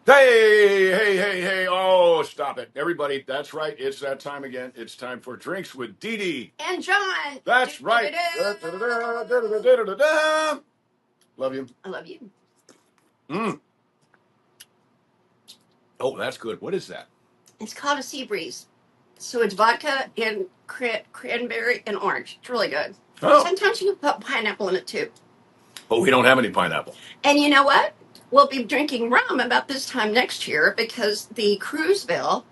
Hey. Oh, stop it. Everybody, that's right. It's that time again. It's time for Drinks with Dee Dee. And John. That's right. Da-da-da-da-da-da-da-da. Love you. I love you. Mm. Oh, that's good. What is that? It's called a sea breeze. So it's vodka and cranberry and orange. It's really good. Oh. Sometimes you can put pineapple in it too. But we don't have any pineapple. And you know what? We'll be drinking rum about this time next year because the Cruiseville.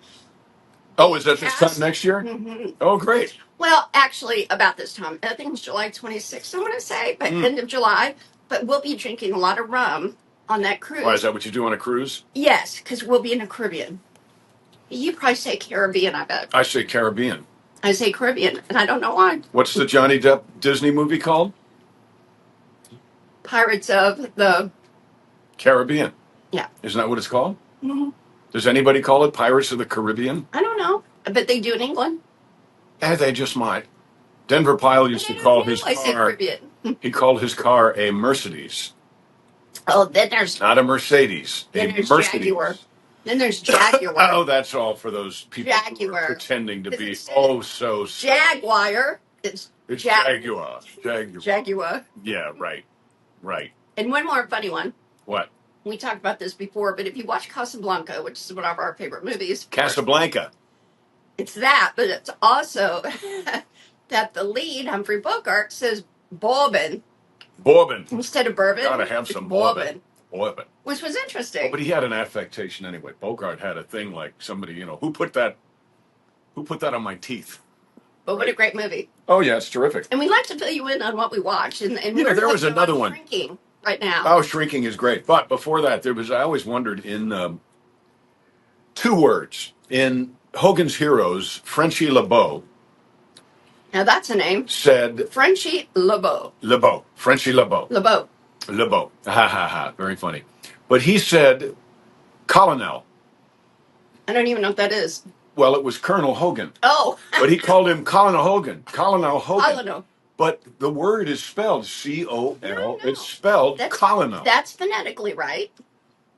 Oh, is that this time next year? Mm-hmm. Oh, great. Well, actually, about this time. I think it's July 26th, I want to say, but end of July. But we'll be drinking a lot of rum on that cruise. Why, is that what you do on a cruise? Yes, because we'll be in the Caribbean. You probably say Caribbean, I bet. I say Caribbean. I say Caribbean, and I don't know why. What's the Johnny Depp Disney movie called? Pirates of the Caribbean. Yeah. Isn't that what it's called? Mm-hmm. Does anybody call it Pirates of the Caribbean? I don't know, but they do in England. They just might. Denver Pyle used to call his car. Caribbean. He called his car a Mercedes. Oh, then there's not a Mercedes. Then a there's Mercedes. Jaguar. Then there's Jaguar. Oh, that's all for those people who are pretending to be so Jaguar. It's Jaguar. Jaguar. Yeah, right. And one more funny one. What? We talked about this before, but if you watch Casablanca, which is one of our favorite movies, Casablanca. It's that, but it's also that the lead, Humphrey Bogart, says bourbon instead of bourbon. Gotta have some bourbon. Which was interesting. Oh, but he had an affectation anyway. Bogart had a thing like somebody, who put that on my teeth. But what a great movie. Oh, yeah, it's terrific. And we like to fill you in on what we watch. And there was another one. Shrinking right now. Oh, Shrinking is great. But before that, I always wondered in two words. In Hogan's Heroes, Frenchie LeBeau. Now that's a name. Said Frenchie LeBeau. Frenchie LeBeau. LeBeau. Ha. Very funny. But he said Colonel. I don't even know what that is. Well, it was Colonel Hogan. Oh. But he called him Colonel Hogan. Colonel Hogan. Colonel. But the word is spelled C-O-L. No. It's spelled Colonel. That's phonetically right.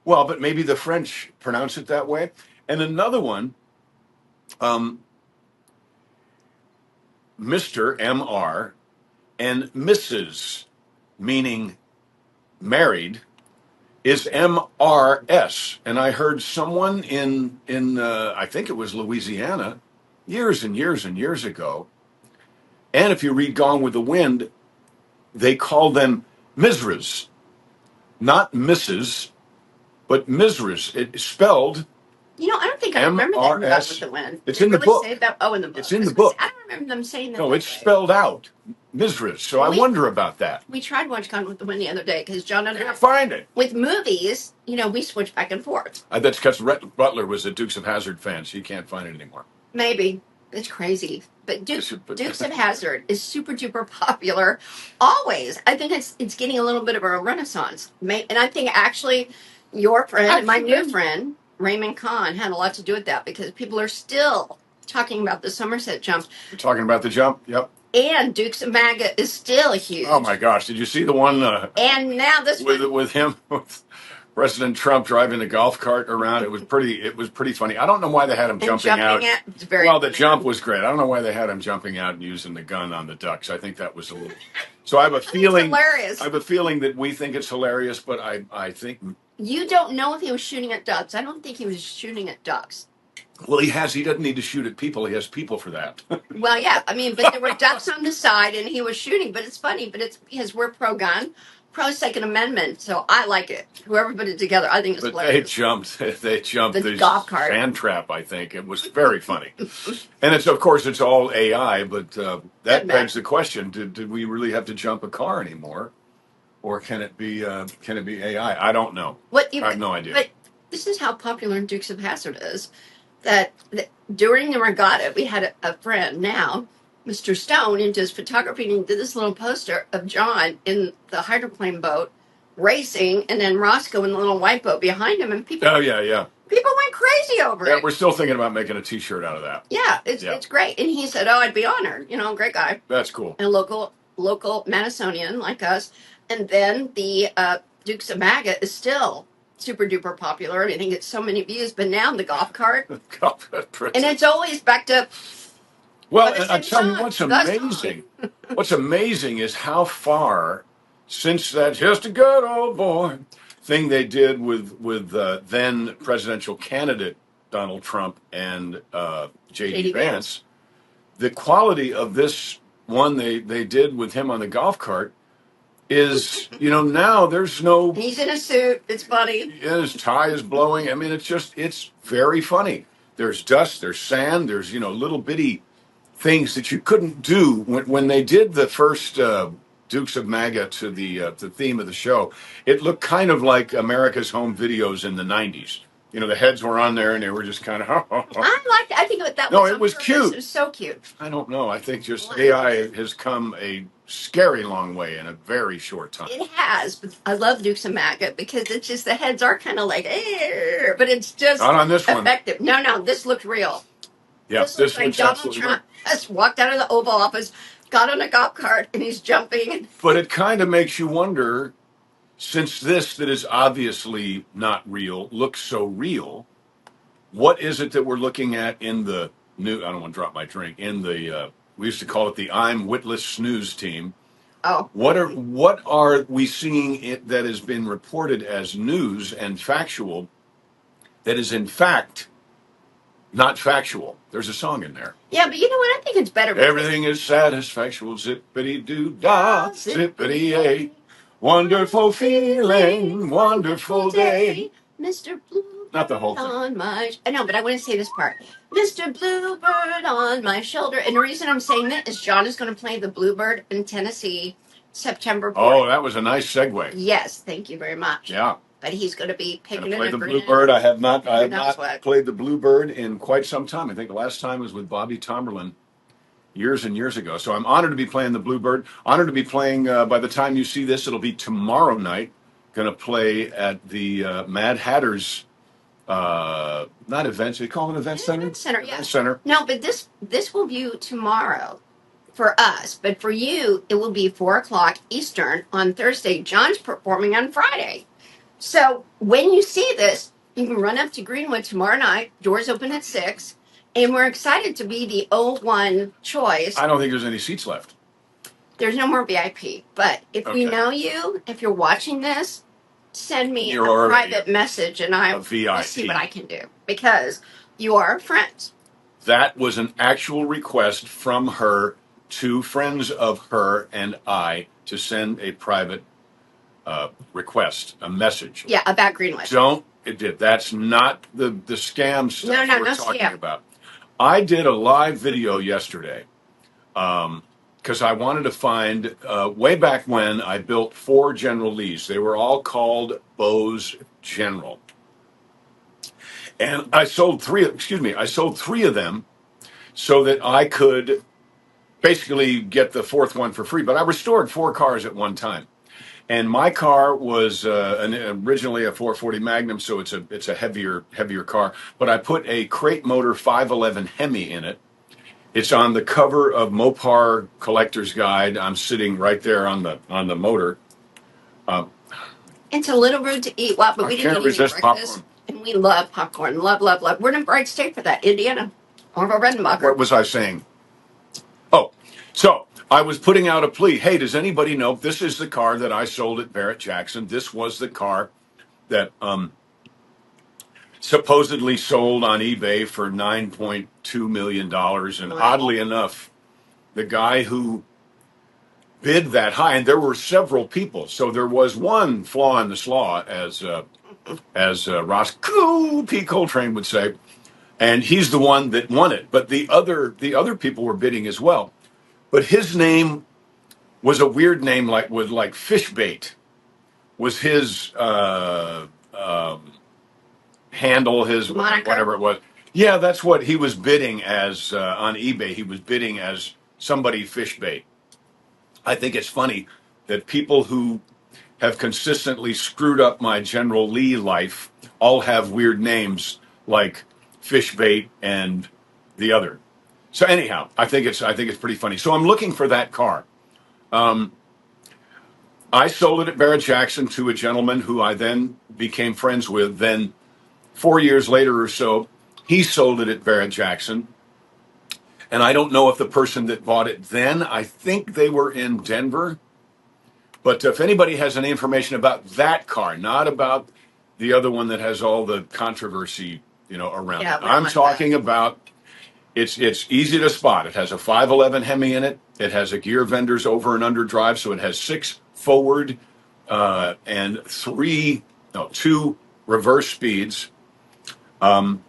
Well, but maybe the French pronounce it that way. And another one, Mr. M.R. and Mrs., meaning married, is M.R.S. And I heard someone in I think it was Louisiana, years and years and years ago. And if you read Gone with the Wind, they call them Misras. Not Mrs., but Misras. It's spelled I don't think I remember that in Gone with the Wind. It's in the book. Say that? Oh, in the book. It's in the book. I don't remember them saying that. No, it's spelled out. Misras. So I wonder about that. We tried watching Gone with the Wind the other day because John and I can't find it. With movies, we switch back and forth. That's because Rhett Butler was a Dukes of Hazzard fan, so you can't find it anymore. Maybe. It's crazy. But Dukes of Hazzard is super duper popular always. I think it's getting a little bit of a renaissance. And I think actually your friend and my new friend, Raymond Kahn, had a lot to do with that because people are still talking about the Somerset jump. You're talking about the jump? Yep. And Dukes of MAGA is still huge. Oh my gosh! Did you see the one? And now this with him, with President Trump driving the golf cart around. It was pretty funny. I don't know why they had him jumping out. It's very well, the jump was great. I don't know why they had him jumping out and using the gun on the ducks. I think that was a little. So I have a feeling. Hilarious. I have a feeling that we think it's hilarious, but I think you don't know if he was shooting at ducks. I don't think he was shooting at ducks. Well, he doesn't need to shoot at people. He has people for that. Well, yeah. I mean, but there were ducks on the side and he was shooting. But it's funny. But it's because we're pro-gun, pro-Second Amendment. So I like it. Whoever put it together, I think it's hilarious. They jumped the golf cart. Sand trap, I think. It was very funny. And of course, it's all AI. But that begs the question, did we really have to jump a car anymore? Or can it be AI? I don't know. I have no idea. But this is how popular Dukes of Hazzard is. That during the regatta, we had a friend now, Mr. Stone, into his photography, and he did this little poster of John in the hydroplane boat racing, and then Roscoe in the little white boat behind him, and people. Oh yeah. People went crazy over it. Yeah, we're still thinking about making a T-shirt out of that. Yeah, it's great. And he said, "Oh, I'd be honored. Great guy." That's cool. And local Madisonian like us, and then the Dukes of MAGA is still super duper popular. I think it's so many views. But now the golf cart, God, and it's always backed up. well, But and I same tell you song, what's the song. amazing. What's amazing is how far since that "just a good old boy" thing they did with then presidential candidate Donald Trump and J.D. JD Vance, the quality of this one they did with him on the golf cart is, now there's no. He's in a suit. It's funny. His tie is blowing. I mean, it's very funny. There's dust, there's sand, there's little bitty things that you couldn't do when they did the first Dukes of MAGA to the theme of the show. It looked kind of like America's Home Videos in the '90s. The heads were on there and they were just kind of. I think that No, was it on was purpose. cute. It was so cute. I don't know. I think just AI has come a scary long way in a very short time. It has, but I love Dukes of MAGA because it's just the heads are kind of like, but it's just Not on this one. effective. No, this looked real. Yeah, this looks like Donald Trump has walked out of the Oval Office, got on a golf cart, and he's jumping. But it kind of makes you wonder, since this that is obviously not real looks so real, what is it that we're looking at in the new? I don't want to drop my drink. In the we used to call it the "I'm Witless" snooze team. Oh, What are we seeing that has been reported as news and factual that is in fact not factual? There's a song in there. yeah, but you know what? I think it's better. Everything is satisfactual, zippity doo dah, zippity a. Wonderful feeling, wonderful day. Mr. Bluebird Not the whole thing. on my... I know, but I want to say this part. Mr. Bluebird on my shoulder. And the reason I'm saying that is John is going to play the Bluebird in Tennessee September 4th. Oh, that was a nice segue. Yes, thank you very much. Yeah. But he's going to be picking play the Bluebird. I have not what? played the Bluebird in quite some time. I think the last time was with Bobby Tomerlin years and years ago. So I'm honored to be playing the Bluebird. Honored to be playing, by the time you see this, it'll be tomorrow night. Going to play at the Mad Hatter's, not events, they call it event center? Event center, yeah. Event center. No, but this will be tomorrow for us. But for you, it will be 4 o'clock Eastern on Thursday. John's performing on Friday. So when you see this, you can run up to Greenwood tomorrow night. Doors open at 6. And we're excited to be the 01 choice. I don't think there's any seats left. There's no more VIP. But if we know you, if you're watching this, send me a private message and I'll see what I can do. Because you are friends. That was an actual request from her to friends of her and I to send a private request, a message. Yeah, about Greenwood. That's not the scam stuff we're talking about. I did a live video yesterday because I wanted to find, way back when I built 4 General Lees. They were all called Bose General. And I sold 3 of them so that I could basically get the 4th one for free. But I restored 4 cars at one time. And my car was originally a 440 Magnum, so it's a heavier car. But I put a crate motor 511 Hemi in it. It's on the cover of Mopar Collector's Guide. I'm sitting right there on the motor. It's a little rude to eat. Well, but we didn't resist breakfast, popcorn. And we love popcorn. Love. We're in a bright state for that. Indiana. Orville Redenbacher. What was I saying? Oh, so I was putting out a plea. Hey, does anybody know this is the car that I sold at Barrett Jackson? This was the car that supposedly sold on eBay for $9.2 million. And oddly enough, the guy who bid that high, and there were several people. So there was one flaw in the slaw, as Ross P. Coltrane would say. And he's the one that won it. But the other people were bidding as well. But his name was a weird name, like fish bait was his handle, his moniker. Whatever it was. Yeah, that's what he was bidding as on eBay. He was bidding as somebody fish bait. I think it's funny that people who have consistently screwed up my General Lee life all have weird names like fish bait and the other. So anyhow, I think it's pretty funny. So I'm looking for that car. I sold it at Barrett Jackson to a gentleman who I then became friends with. Then 4 years later or so, he sold it at Barrett Jackson. And I don't know if the person that bought it then, I think they were in Denver. But if anybody has any information about that car, not about the other one that has all the controversy, around it. I'm talking about it's easy to spot. It has a 511 Hemi in it. It has a gear vendor's over and under drive, so it has 6 forward and 2 reverse speeds. And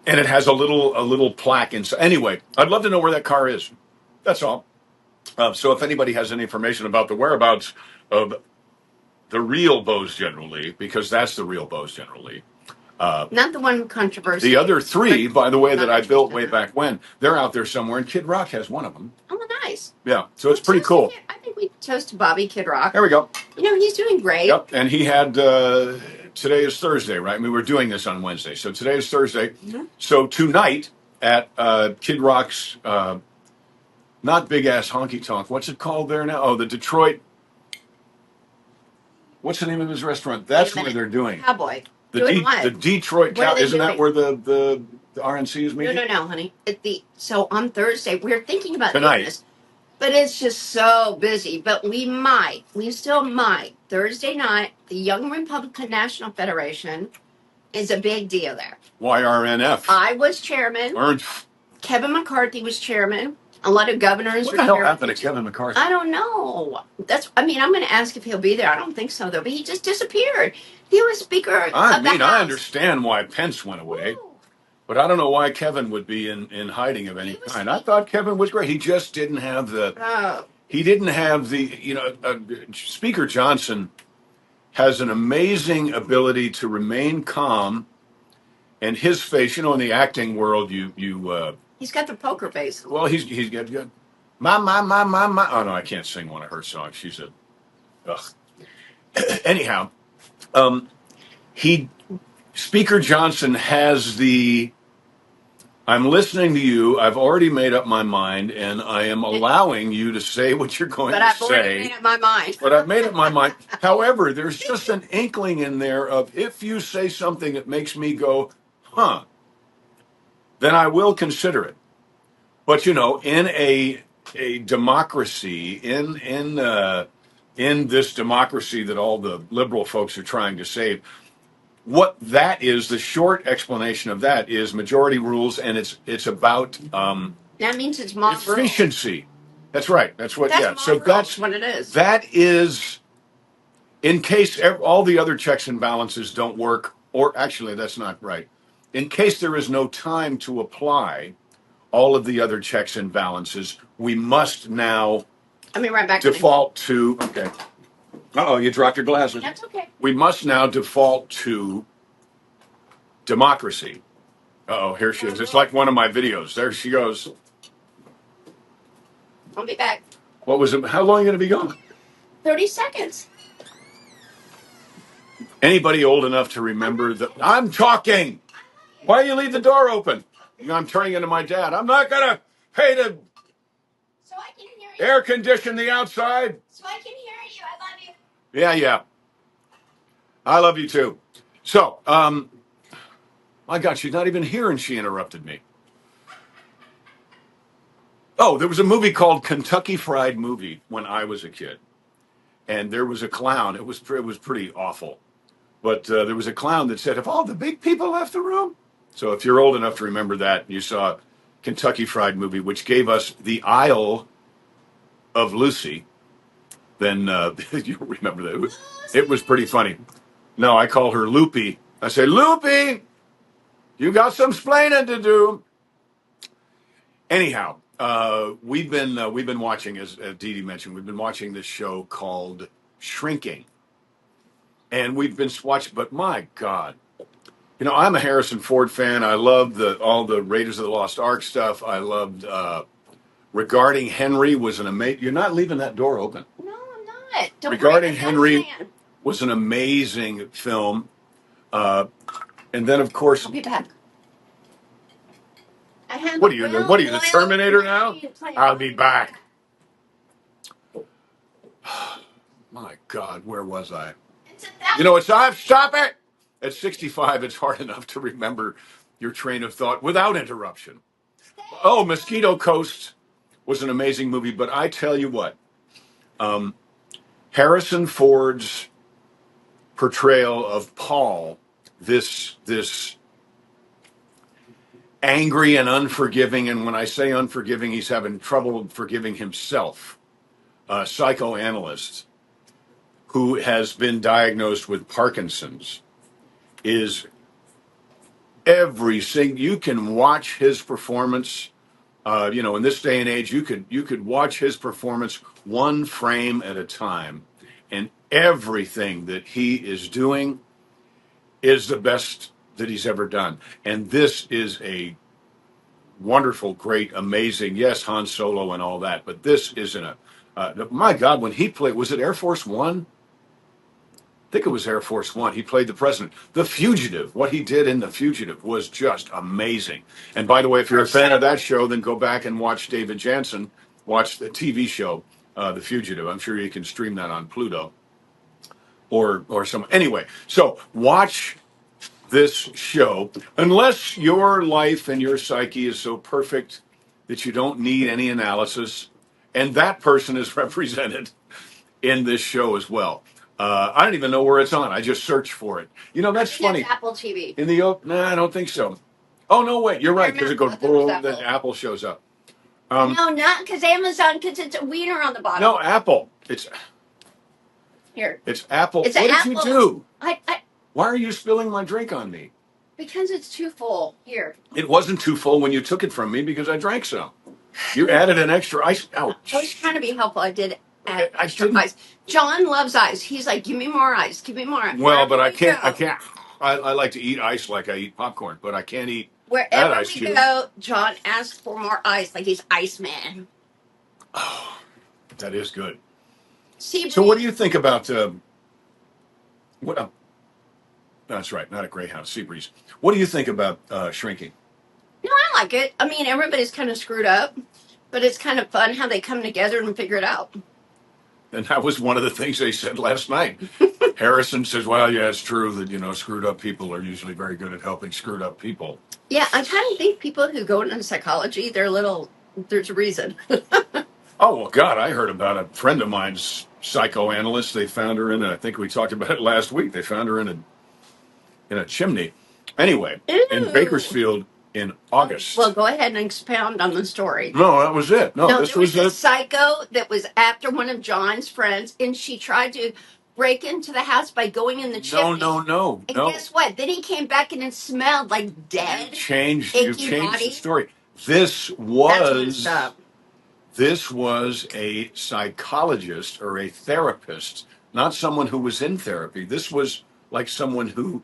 it has a little plaque inside. Anyway, I'd love to know where that car is. That's all. So if anybody has any information about the whereabouts of the real Bose General, because that's the real Bose General. Not the one controversy. The other 3, by the way, that I built way back when, they're out there somewhere, and Kid Rock has one of them. Oh, nice. Yeah, so it's pretty cool. I think we toast to Bobby Kid Rock. There we go. He's doing great. Yep, and he had, today is Thursday, right? I mean, we're doing this on Wednesday, so today is Thursday. Mm-hmm. So tonight at Kid Rock's, not Big Ass Honky Tonk, what's it called there now? Oh, the Detroit, what's the name of his restaurant? That's where they're doing. Cowboy. The Detroit Cowboy. Isn't that where the RNC is meeting? No, honey. So on Thursday, we're thinking about doing this, but it's just so busy. But we still might. Thursday night, the Young Republican National Federation is a big deal there. YRNF. I was chairman. Kevin McCarthy was chairman. A lot of governors. What the hell happened to Kevin McCarthy? I don't know. I'm going to ask if he'll be there. I don't think so, though. But he just disappeared. He was Speaker of the House. I understand why Pence went away. Ooh. But I don't know why Kevin would be in hiding of any kind. I thought Kevin was great. He just didn't have the... He didn't have the... Speaker Johnson has an amazing ability to remain calm. And his face, in the acting world, he's got the poker face. Well, he's got good. My. Oh no, I can't sing one of her songs. She's a. Ugh. Anyhow, Speaker Johnson has the. I'm listening to you. I've already made up my mind, and I am allowing you to say what you're going to say. But I've already made up my mind. But I've made up my mind. However, there's just an inkling in there of if you say something that makes me go, huh, then I will consider it. But in a democracy, in this democracy that all the liberal folks are trying to save, what that is, the short explanation of that is majority rules, and it's about that means it's mob efficiency. That's right. That's what. That's so that's what it is. That is, in case all the other checks and balances don't work, or actually that's not right. In case there is no time to apply all of the other checks and balances, we must now right back default to, okay. Uh-oh, you dropped your glasses. That's okay. We must now default to democracy. Uh-oh, here she is. It's like one of my videos. There she goes. I'll be back. What was it? How long are you going to be gone? 30 seconds. Anybody old enough to remember that? I'm talking. Why do you leave the door open? I'm turning into my dad. I'm not going to pay to so I can hear you. Air condition the outside. So I can hear you. I love you. Yeah. I love you too. So, my God, she's not even here and she interrupted me. Oh, there was a movie called Kentucky Fried Movie when I was a kid. And there was a clown. It was pretty awful. But there was a clown that said, have all the big people left the room? So if you're old enough to remember that, you saw Kentucky Fried Movie, which gave us the Isle of Lucy, then you remember that. It was pretty funny. No, I call her Loopy. I say, Loopy, you got some splaining to do. Anyhow, we've been watching, as Dee Dee mentioned, we've been watching this show called Shrinking. And we've been watching, but my God, I'm a Harrison Ford fan. I love all the Raiders of the Lost Ark stuff. I loved Regarding Henry was an amazing. You're not leaving that door open. No, I'm not. Don't Regarding Henry was an amazing film. And then, of course, I'll be back. What are you, the Terminator now? I'll be back. My God, where was I? It's a You know, it's time. Stop it. At 65, it's hard enough to remember your train of thought without interruption. Oh, Mosquito Coast was an amazing movie, but I tell you what, um, Harrison Ford's portrayal of Paul, this angry and unforgiving, and when I say unforgiving, he's having trouble forgiving himself, psychoanalyst who has been diagnosed with Parkinson's, is every single. You can watch his performance. You know, in this day and age, you could watch his performance one frame at a time, and everything that he is doing is the best that he's ever done. And this is a wonderful, great, amazing. Yes, Han Solo and all that, but this isn't a. My God, when he played, was it Air Force One? I think it was Air Force One. He played the president. The Fugitive, what he did in The Fugitive was just amazing. And by the way, if you're a fan of that show, then go back and watch David Jansen, watch the TV show, The Fugitive. I'm sure you can stream that on Pluto or some. Anyway, so watch this show. Unless your life and your psyche is so perfect that you don't need any analysis, and that person is represented in this show as well. I don't even know where it's on. I just searced for it. You know, that's funny. Apple TV. In the no, I don't think so. Oh no, wait, you're right because it goes boom, then Apple shows up. No, not because Amazon, because it's a wiener on the bottom. No, Apple. It's here. It's Apple. It's what did Apple. you do? I Why are you spilling my drink on me? Because it's too full. Here. It wasn't too full when you took it from me because I drank some. You added an extra ice. Ouch. I was trying to be helpful. I did add I extra didn't. ice. John loves ice. He's like, give me more ice. Give me more ice. Well, but I Wherever we can't. go- I can't. I like to eat ice like I eat popcorn, but I can't eat that Wherever ice we cube. go, John asks for more ice, like he's Iceman. Oh, that is good. See, So, what do you think about what? That's right, not a Greyhound, Seabreeze. What do you think about shrinking? No, I like it. I mean, everybody's kind of screwed up, but it's kind of fun how they come together and figure it out. And that was one of the things they said last night. Harrison says, "Well, yeah, it's true that screwed up people are usually very good at helping screwed up people." Yeah, I kind of think people who go into psychology, there's a reason. Oh, well, God, I heard about a friend of mine's psychoanalyst. They found her I think we talked about it last week. They found her in a chimney. Anyway, in Bakersfield in August. Well, go ahead and expound on the story. No, that was it. No, this there was a it. psycho that was after one of John's friends, and she tried to break into the house by going in the chimney. No. And guess what? Then he came back and it smelled like dead. You've changed body. the story. This was a psychologist or a therapist, not someone who was in therapy. This was like someone who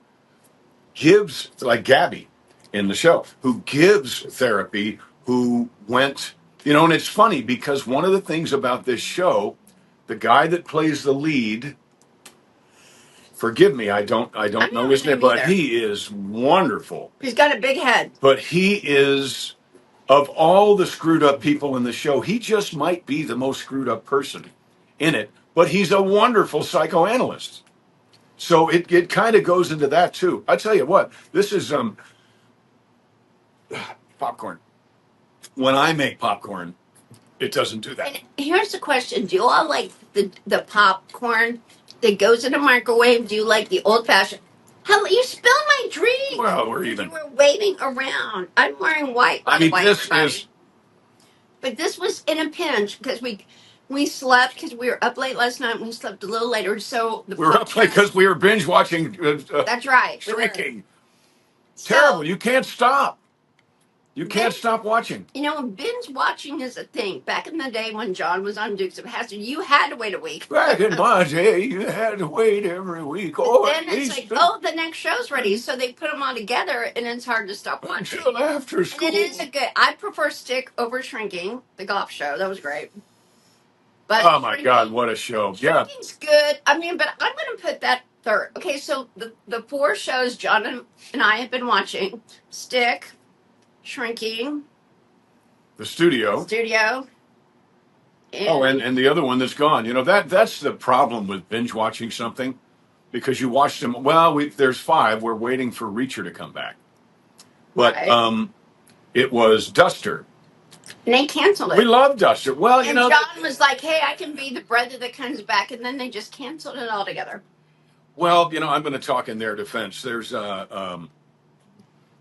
gives, like Gabby in the show, who gives therapy, who went, and it's funny because one of the things about this show, the guy that plays the lead, forgive me, I don't know his name, but he is wonderful. He's got a big head. But he is, of all the screwed up people in the show, he just might be the most screwed up person in it, but he's a wonderful psychoanalyst. So it kind of goes into that too. I tell you what, this is popcorn. When I make popcorn, it doesn't do that. And here's the question: do you all like the popcorn that goes in a microwave? Do you like the old fashioned? Hell, you spilled my drink. Well, we're even. You were waving around. I'm wearing white. But this was in a pinch because we slept because we were up late last night. We slept a little later, so we were up late because we were binge watching. That's right. Shrinking. Terrible. You can't stop. You can't stop watching. Binge watching is a thing. Back in the day when John was on Dukes of Hazzard, you had to wait a week. Back in my day, you had to wait every week. Then it's like, the next show's ready. So they put them all together, and it's hard to stop watching. Until after school. And it is good. I prefer Stick over Shrinking, the golf show. That was great. But oh, my God, what a show. Shrinking's good. I mean, but I'm going to put that third. Okay, so the 4 shows John and I have been watching. Stick, Shrinking. The Studio. Oh, and the other one that's gone. That's the problem with binge watching something, because you watch them. Well, there's 5. We're waiting for Reacher to come back, but right. it was Duster. And they canceled We it. love Duster. Well, And John was like, "Hey, I can be the brother that comes back," and then they just canceled it altogether. well, I'm going to talk in their defense. The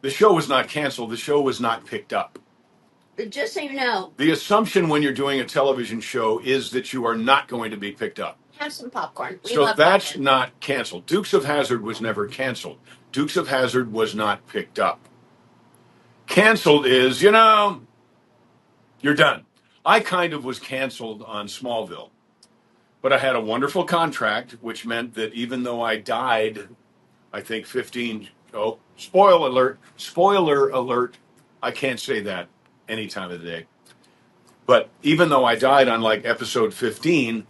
show was not canceled. The show was not picked up. But just so you know, The assumption when you're doing a television show is that you are not going to be picked up. have some popcorn. We So love that's popcorn. not canceled. Dukes of Hazzard was never canceled. Dukes of Hazzard was not picked up. Canceled is, you're done. I kind of was canceled on Smallville, but I had a wonderful contract, which meant that even though I died, I think 15. Oh, spoiler alert. I can't say that any time of the day. But even though I died on like episode 15,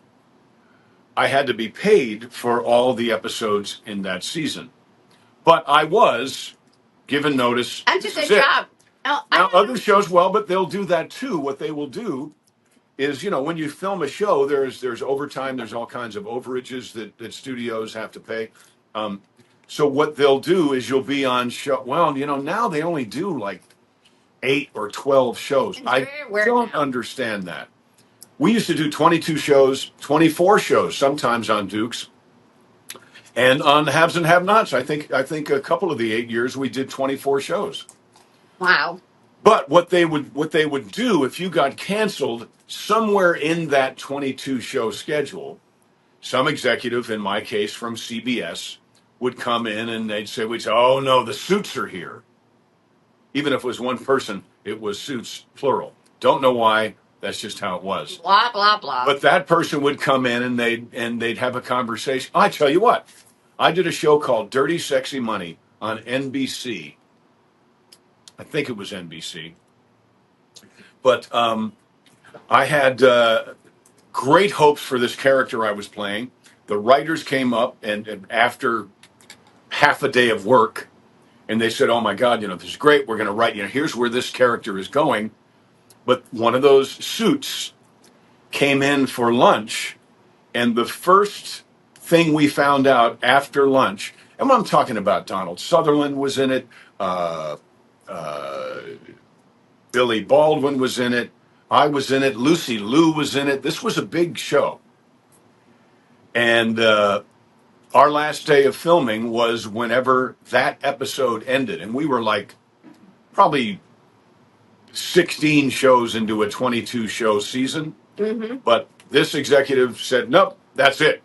I had to be paid for all the episodes in that season. But I was given notice. That's a good job. Now, other shows, but they'll do that too. What they will do is, when you film a show, there's overtime, there's all kinds of overages that studios have to pay. So what they'll do is you'll be on show. Well, now they only do like 8 or 12 shows. I don't understand that. We used to do 22 shows, 24 shows, sometimes on Dukes, and on Haves and Have-Nots. I think a couple of the 8 years we did 24 shows. Wow. But what they would do if you got canceled somewhere in that 22 show schedule, some executive, in my case from CBS, would come in and we'd say, "Oh no, the suits are here." Even if it was one person, it was suits plural. Don't know why. That's just how it was. Blah blah blah. But that person would come in and they'd have a conversation. I tell you what, I did a show called Dirty Sexy Money on NBC. I think it was NBC. But I had great hopes for this character I was playing. The writers came up and after half a day of work, and they said, "Oh my God, this is great. We're going to write. Here's where this character is going." But one of those suits came in for lunch, and the first thing we found out after lunch, and what I'm talking about, Donald Sutherland was in it, Billy Baldwin was in it, I was in it, Lucy Liu was in it. This was a big show. And our last day of filming was whenever that episode ended. And we were like probably 16 shows into a 22 show season. Mm-hmm. But this executive said, "Nope, that's it.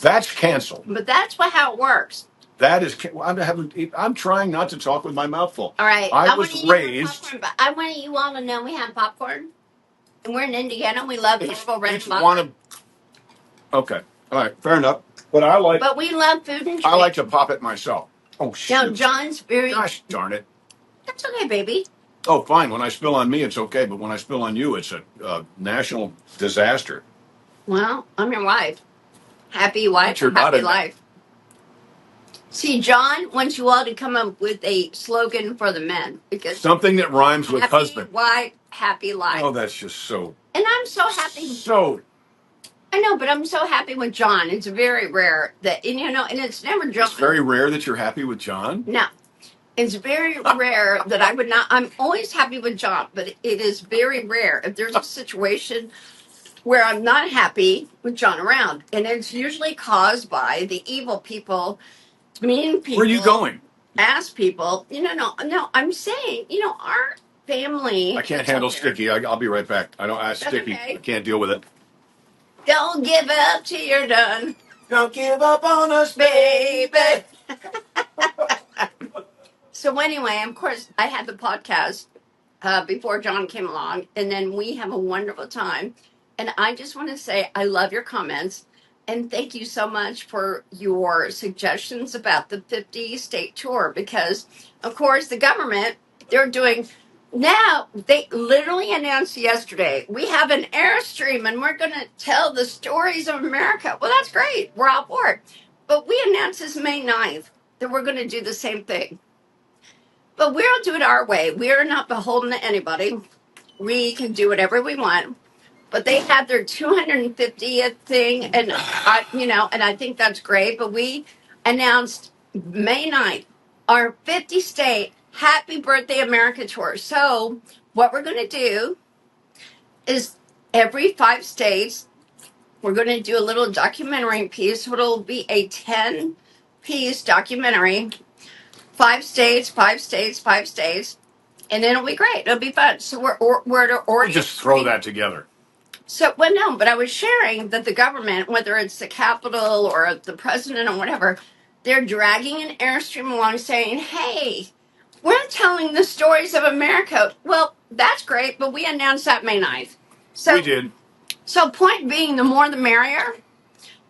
That's canceled." But that's how it works. That is, I'm trying not to talk with my mouth full. All right. I was raised. Popcorn, but I want you all to know we have popcorn. And we're in Indiana. We love purple red Each popcorn. one of. Okay. All right. Fair enough. But we love food and drink. I like to pop it myself. Oh, shit. Now, John's very. Gosh darn it. That's okay, baby. Oh, fine. When I spill on me, it's okay. But when I spill on you, it's a national disaster. Well, I'm your wife. Happy wife, happy life. See, John wants you all to come up with a slogan for the men. Because something that rhymes with husband. Happy wife, happy life. Oh, that's just so. And I'm so happy. I know, but I'm so happy with John. It's very rare that, and it's never John. It's very rare that you're happy with John? No. It's very rare that I would not. I'm always happy with John, but it is very rare if there's a situation where I'm not happy with John around. And it's usually caused by the evil people, mean people. Where are you going? Ass people. No, I'm saying, our family. I can't handle sticky. I'll be right back. I don't ask sticky. Okay. I can't deal with it. Don't give up till you're done. Don't give up on us, baby. So anyway, of course, I had the podcast before John came along, and then we have a wonderful time. And I just want to say I love your comments, and thank you so much for your suggestions about the 50-state tour, because, of course, the government, they're doing... Now, they literally announced yesterday, we have an Airstream, and we're going to tell the stories of America. Well, that's great. We're all for it. But we announced this May 9th that we're going to do the same thing. But we'll do it our way. We are not beholden to anybody. We can do whatever we want. but they had their 250th thing, and I think that's great. But we announced May 9th our 50 state Happy Birthday America tour. So what we're going to do is every 5 states we're going to do a little documentary piece. It'll be a 10-piece documentary. 5 states, 5 states, 5 states, and it'll be great. It'll be fun. So we're We'll just throw that together. So, well, no, but I was sharing that the government, whether it's the Capitol or the president or whatever, they're dragging an Airstream along saying, hey, we're telling the stories of America. Well, that's great, but we announced that May 9th. So, we did. So, point being, the more the merrier,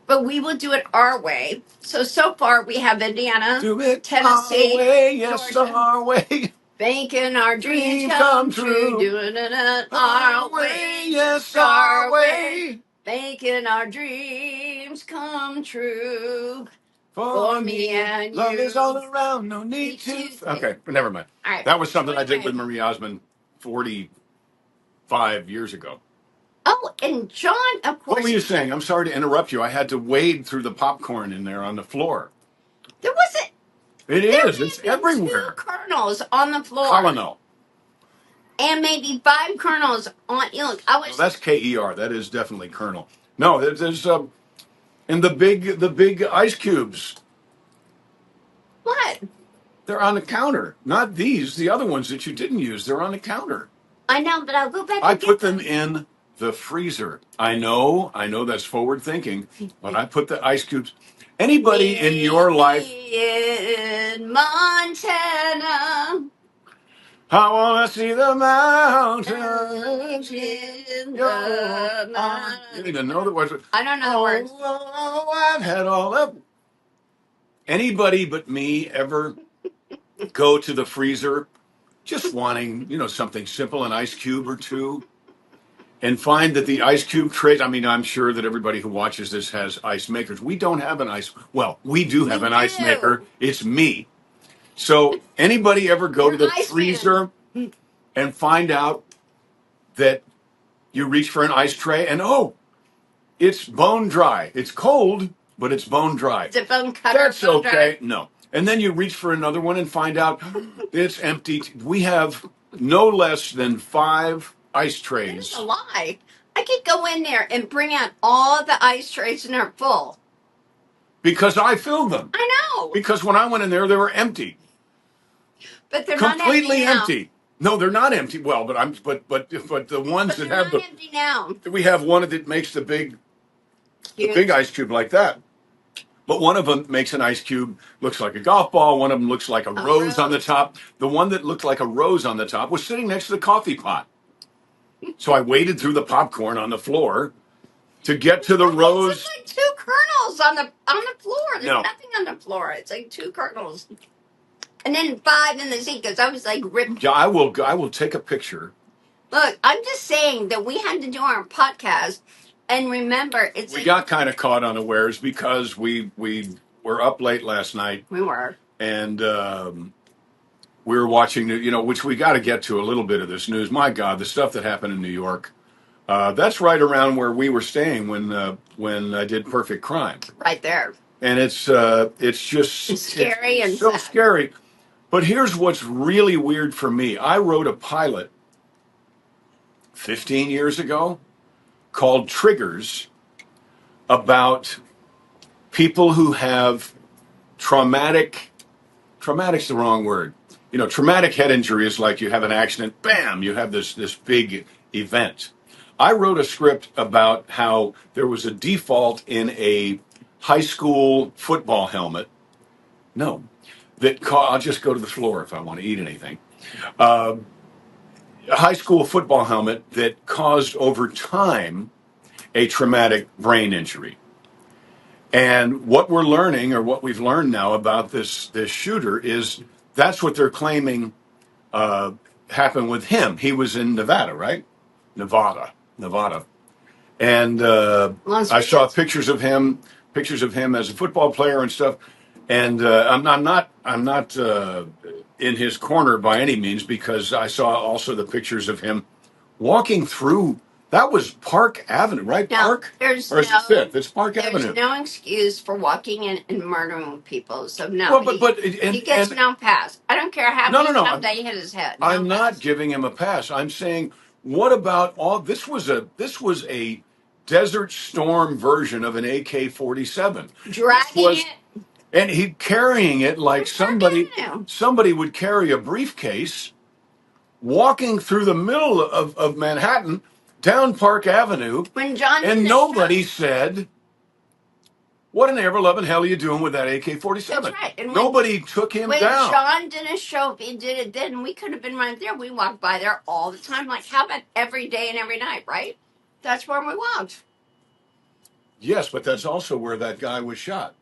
but we will do it our way. So far we have Indiana, do it Tennessee, our way, yes, Georgia. our way. Making our dreams come true. Doing it our way, yes, our way. Making our dreams come true. For me and you. Love is all around, no need to. Okay, but never mind. All right. That was something I did with Marie Osmond 45 years ago. Oh, and John, of course. What were you saying? I'm sorry to interrupt you. I had to wade through the popcorn in there on the floor. There wasn't. It's everywhere. 2 kernels on the floor. Colonel. And maybe 5 kernels on. Look, that's KER. That is definitely kernel. No, there's and the big ice cubes. What? They're on the counter. Not these. The other ones that you didn't use. They're on the counter. I know, but I'll go back. I put them in the freezer. I know that's forward thinking, but I put the ice cubes. Anybody in your life in Montana? I want to see the mountains in your arms. You don't even know the words. I don't know the words. Oh, I've had all of. Anybody but me ever go to the freezer just wanting, something simple, an ice cube or two, and find that the ice cube trays, I'm sure that everybody who watches this has ice makers. We don't have an ice. Well, we do have an ice maker. It's me. So anybody ever go to the freezer and find out that you reach for an ice tray and it's bone dry. It's cold, but it's bone dry. It's a bone cutter. That's okay. No. And then you reach for another one and find out it's empty. We have no less than 5 ice trays. That's a lie. I could go in there and bring out all the ice trays and they're full. Because I filled them. I know. Because when I went in there, they were empty. But they're completely not empty. No, they're not empty. Well, but the ones that have empty now. We have one that makes the big ice cube like that. But one of them makes an ice cube, looks like a golf ball. One of them looks like a rose on the top. The one that looked like a rose on the top was sitting next to the coffee pot. So I waded through the popcorn on the floor to get to the rose. It's like 2 kernels on the floor. There's nothing on the floor. It's like 2 kernels. And then 5 in the sink because I was like ripped. Yeah, I will take a picture. Look, I'm just saying that we had to do our podcast. And remember, we got kind of caught unawares because we were up late last night. We were. And we were watching, which we got to get to a little bit of this news. My God, the stuff that happened in New York. That's right around where we were staying when I did Perfect Crime. Right there. And it's just it's scary and so sad. Scary. But here's what's really weird for me. I wrote a pilot 15 years ago called Triggers about people who have traumatic's the wrong word. Traumatic head injury is like you have an accident, bam, you have this big event. I wrote a script about how there was a default in a high school football helmet. No, I'll just go to the floor if I want to eat anything. A high school football helmet that caused over time a traumatic brain injury. And what we're learning, or what we've learned now about this shooter, is that's what they're claiming happened with him. He was in Nevada, right? Nevada. And I saw pictures of him as a football player and stuff. And I'm not in his corner by any means, because I saw also the pictures of him walking through That was Park Avenue, right? No, Park? there's Or is no it Fifth? It's Park there's Avenue. no excuse for walking in and murdering people. So no, Well, but he gets and no pass. I don't care how no, many no, no. times they hit his head. No I'm not pass. giving him a pass. I'm saying, what about all this was a Desert Storm version of an AK-47. Dragging Was it. and he carrying it like It's Park Avenue. somebody would carry a briefcase, walking through the middle of Manhattan down Park Avenue, When John and did nobody said, "What in the ever loving hell are you doing with that AK-47?" That's right. And Nobody took him when down. John did a show, if he did it then, we could have been right there. We walked by there all the time. Like, how about every day and every night, right? That's where we walked. Yes, but that's also where that guy was shot.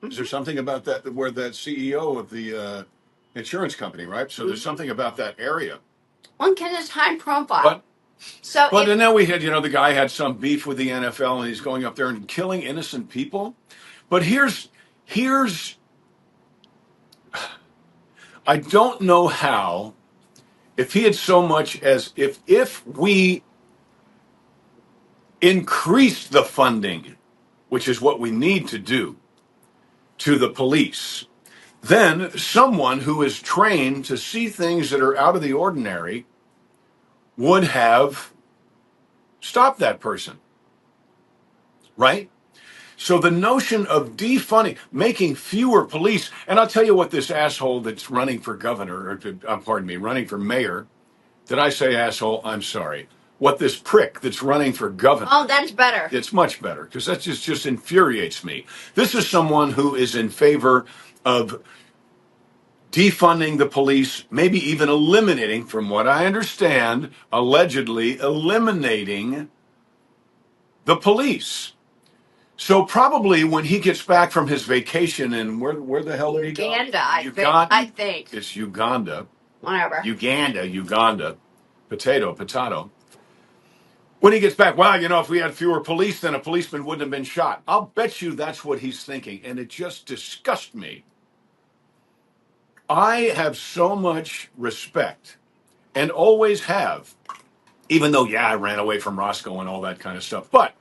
Is there something about that where that CEO of the insurance company, right? So there's something about that area. One kid is high profile. But and then we had, the guy had some beef with the NFL and he's going up there and killing innocent people. But here's I don't know how, if he had so much as if we increased the funding, which is what we need to do, to the police, then someone who is trained to see things that are out of the ordinary would have stopped that person, right? So the notion of defunding, making fewer police, and I'll tell you what, this asshole that's running for governor, or pardon me, running for mayor, did I say asshole? I'm sorry. What this prick that's running for governor. Oh, that's better. It's much better, because that just infuriates me. This is someone who is in favor of defunding the police, maybe even eliminating, from what I understand, allegedly eliminating the police. So probably when he gets back from his vacation, and where the hell did he go? Uganda, I think. It's Uganda. Whatever. Uganda. Potato. When he gets back, well, if we had fewer police, then a policeman wouldn't have been shot. I'll bet you that's what he's thinking, and it just disgusts me. I have so much respect, and always have, even though, I ran away from Roscoe and all that kind of stuff. But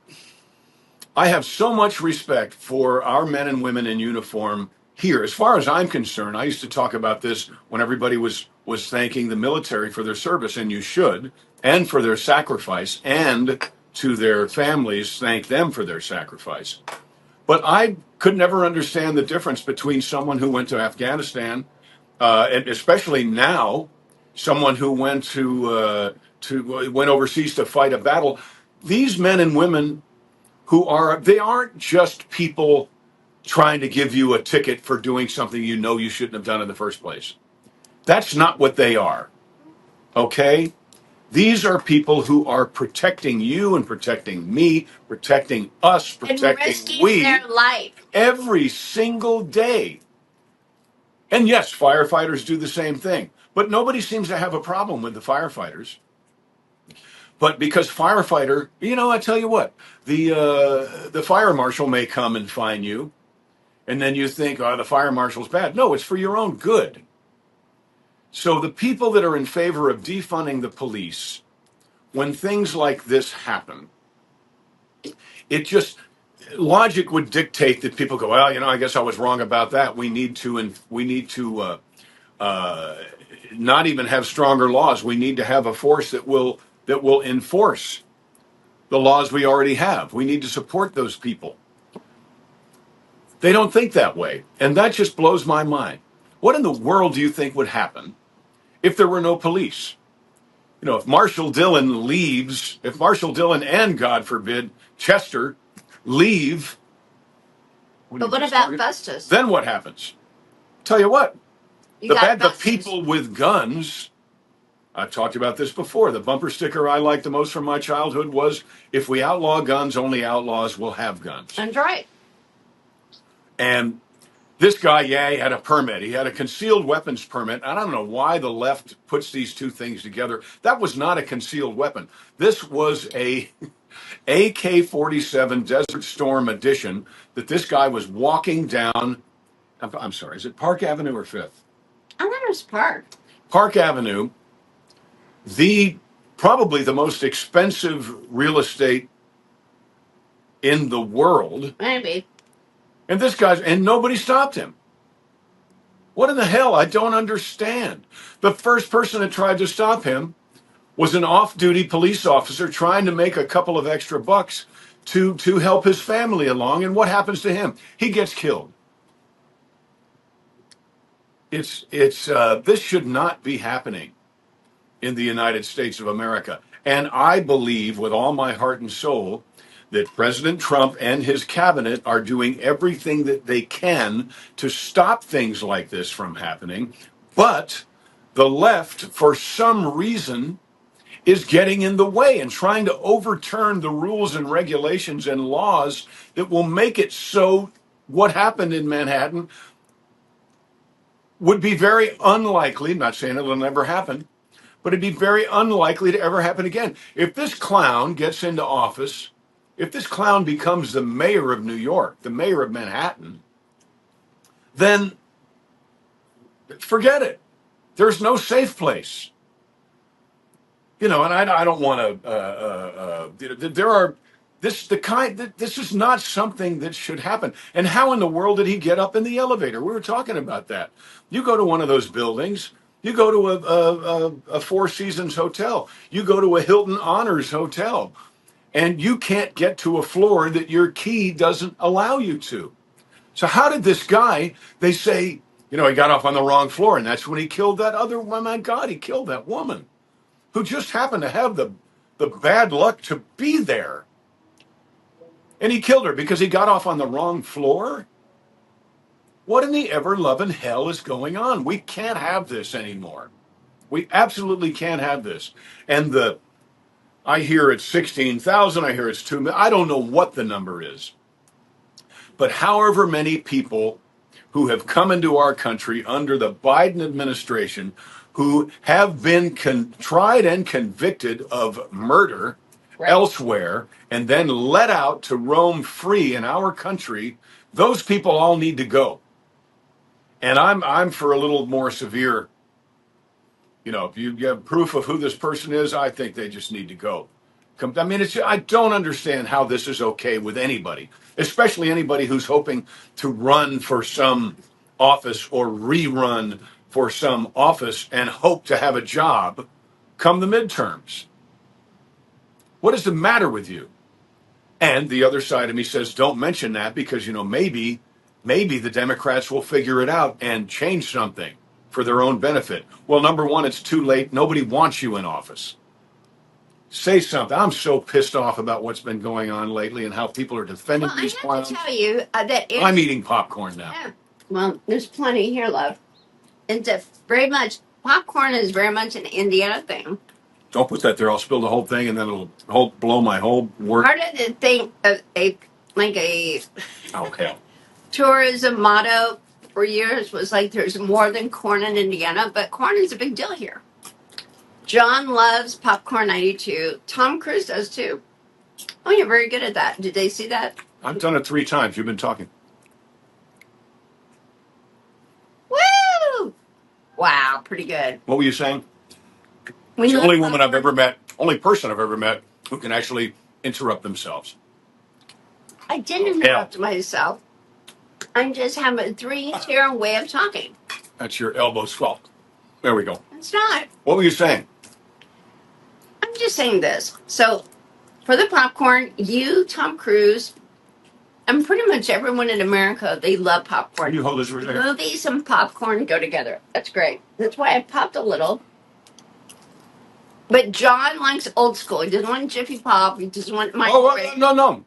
I have so much respect for our men and women in uniform here. As far as I'm concerned, I used to talk about this when everybody was thanking the military for their service, and you should, and for their sacrifice, and to their families, thank them for their sacrifice. But I could never understand the difference between someone who went to Afghanistan, and especially now, someone who went went overseas to fight a battle. These men and women they aren't just people trying to give you a ticket for doing something you shouldn't have done in the first place. That's not what they are. Okay? These are people who are protecting you and protecting me, protecting us, and risking their life every single day. And yes, firefighters do the same thing. But nobody seems to have a problem with the firefighters. But because firefighter, I tell you what, the fire marshal may come and fine you, and then you think, oh, the fire marshal's bad. No, it's for your own good. So the people that are in favor of defunding the police, when things like this happen, logic would dictate that people go, well, I guess I was wrong about that. We need to not even have stronger laws. We need to have a force that will enforce the laws we already have. We need to support those people. They don't think that way. And that just blows my mind. What in the world do you think would happen if there were no police? If Marshall Dillon leaves, if Marshall Dillon and, God forbid, Chester leave. But what about Festus? Then what happens? Tell you what, the people with guns, I've talked about this before. The bumper sticker I liked the most from my childhood was, if we outlaw guns, only outlaws will have guns. That's right. And this guy, he had a permit. He had a concealed weapons permit. I don't know why the left puts these two things together. That was not a concealed weapon. This was a AK-47 Desert Storm edition that this guy was walking down. I'm sorry, is it Park Avenue or Fifth? I thought it was Park. Park Avenue. The probably the most expensive real estate in the world. Maybe. And and nobody stopped him. What in the hell? I don't understand. The first person that tried to stop him was an off-duty police officer trying to make a couple of extra bucks to help his family along. And what happens to him? He gets killed. This should not be happening in the United States of America. And I believe with all my heart and soul that President Trump and his cabinet are doing everything that they can to stop things like this from happening. But the left, for some reason, is getting in the way and trying to overturn the rules and regulations and laws that will make it so what happened in Manhattan would be very unlikely. I'm not saying it'll never happen, but it'd be very unlikely to ever happen again. If this clown gets into office, if this clown becomes the mayor of New York, the mayor of Manhattan, then forget it. There's no safe place. You know, and I don't want to. There are this is not something that should happen. And how in the world did he get up in the elevator? We were talking about that. You go to one of those buildings. You go to a Four Seasons hotel. You go to a Hilton Honors hotel, and you can't get to a floor that your key doesn't allow you to. So how did this guy? They say, he got off on the wrong floor, and that's when he killed that other. Oh my God, he killed that woman who just happened to have the bad luck to be there. And he killed her because he got off on the wrong floor? What in the ever-loving hell is going on? We can't have this anymore. We absolutely can't have this. And I hear it's 16,000, I hear it's 2 million. I don't know what the number is. But however many people who have come into our country under the Biden administration who have been tried and convicted of murder elsewhere and then let out to roam free in our country, those people all need to go. And I'm for a little more severe. If you have proof of who this person is, I think they just need to go. I mean, I don't understand how this is okay with anybody, especially anybody who's hoping to run for some office or rerun for some office and hope to have a job come the midterms. What is the matter with you? And the other side of me says, don't mention that because, maybe the Democrats will figure it out and change something for their own benefit. Well, number one, it's too late. Nobody wants you in office. Say something. I'm so pissed off about what's been going on lately and how people are defending these clowns. I have to tell you that I'm eating popcorn now. Yeah. Well, there's plenty here, love. It's very much, popcorn is very much an Indiana thing. Don't put that there. I'll spill the whole thing and then it'll blow my whole work. Part of the thing of a oh, hell. tourism motto for years was like there's more than corn in Indiana, but corn is a big deal here. John loves Popcorn 92. Tom Cruise does too. Oh, you're very good at that. Did they see that? I've done it 3 times. You've been talking. Woo! Wow, pretty good. What were you saying? It's the only woman I've ever met, only person I've ever met who can actually interrupt themselves. I didn't interrupt myself. I'm just having a 3-tier way of talking. That's your elbow's fault. There we go. It's not. What were you saying? I'm just saying this. So, for the popcorn, you, Tom Cruise, and pretty much everyone in America, they love popcorn. Can you hold this right there? Movies and popcorn go together. That's great. That's why I popped a little. But John likes old school. He doesn't want Jiffy Pop. He doesn't want microwave. Oh, no.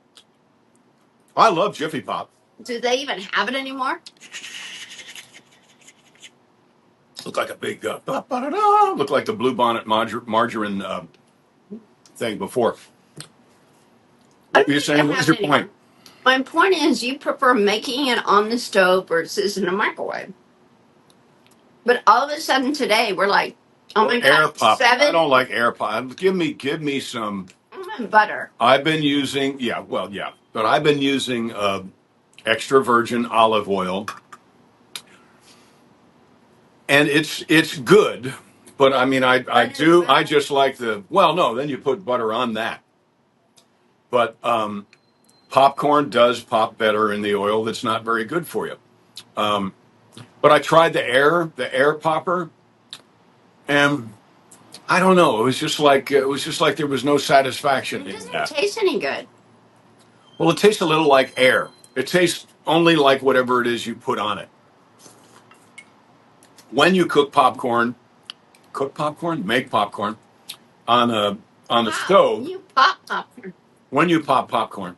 I love Jiffy Pop. Do they even have it anymore? Look like a big, look like the Bluebonnet margarine thing before. What were you saying? What was your point? My point is you prefer making it on the stove versus in a microwave. But all of a sudden today, we're like, oh my God, air pop. 7? I don't like air pop. Give me some butter. I've been using, but I've been using extra virgin olive oil. And it's good. But I mean, I Butter, do. I butter. just like the. Well, no, then you put butter on that. But popcorn does pop better in the oil. That's not very good for you. Um, but I tried the air popper, and I don't know. It was just like there was no satisfaction It in doesn't that. taste any good. Well, it tastes a little like air. It tastes only like whatever it is you put on it. When you make popcorn on the Wow, stove. you pop popcorn. When you pop popcorn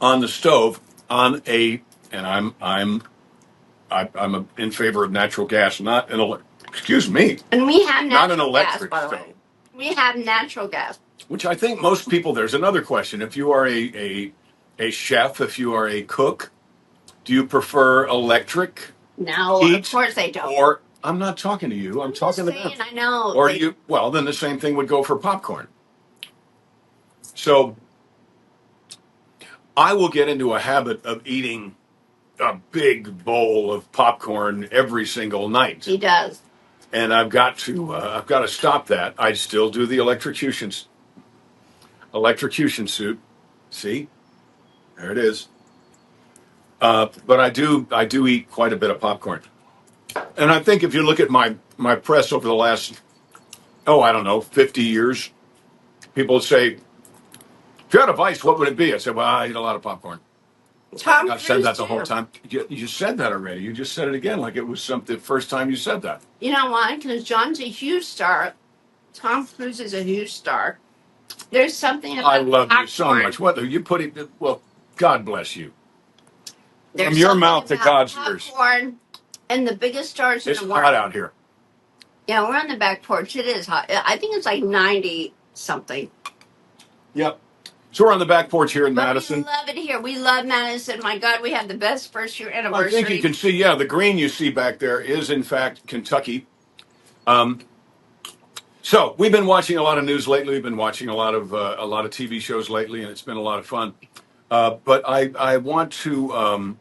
on the stove on a, and I'm in favor of natural gas, not excuse me, And we have not an natural gas, electric by the stove. way. We have natural gas. Which I think most people. There's another question. If you are a chef, if you are a cook, do you prefer electric No, of heat, course they don't. or I'm not talking to you. I'm talking to just them. saying, I know. Or do you? Well, then the same thing would go for popcorn. So I will get into a habit of eating a big bowl of popcorn every single night, He does. and I've got to stop that. I still do the electrocution suit. See, there it is. But I do eat quite a bit of popcorn, and I think if you look at my press over the last, I don't know, 50 years, people would say, if you had a vice, what would it be? I said, well, I eat a lot of popcorn. Tom I've said Cruise that the whole too. time. You said that already. You just said it again, like it was the first time you said that. You know why? Because John's a huge star. Tom Cruise is a huge star. There's something about I love popcorn. you so much. What are you putting? Well, God bless you. There's From your something mouth to about God's ears. popcorn and the biggest stars It's in the world. hot out here. Yeah, we're on the back porch. It is hot. I think it's like 90 something. Yep. So we're on the back porch here in But Madison. we love it here. We love Madison. My God, we have the best first year anniversary. I think you can see, the green you see back there is in fact Kentucky. So we've been watching a lot of news lately. We've been watching a lot of TV shows lately, and it's been a lot of fun. But I want to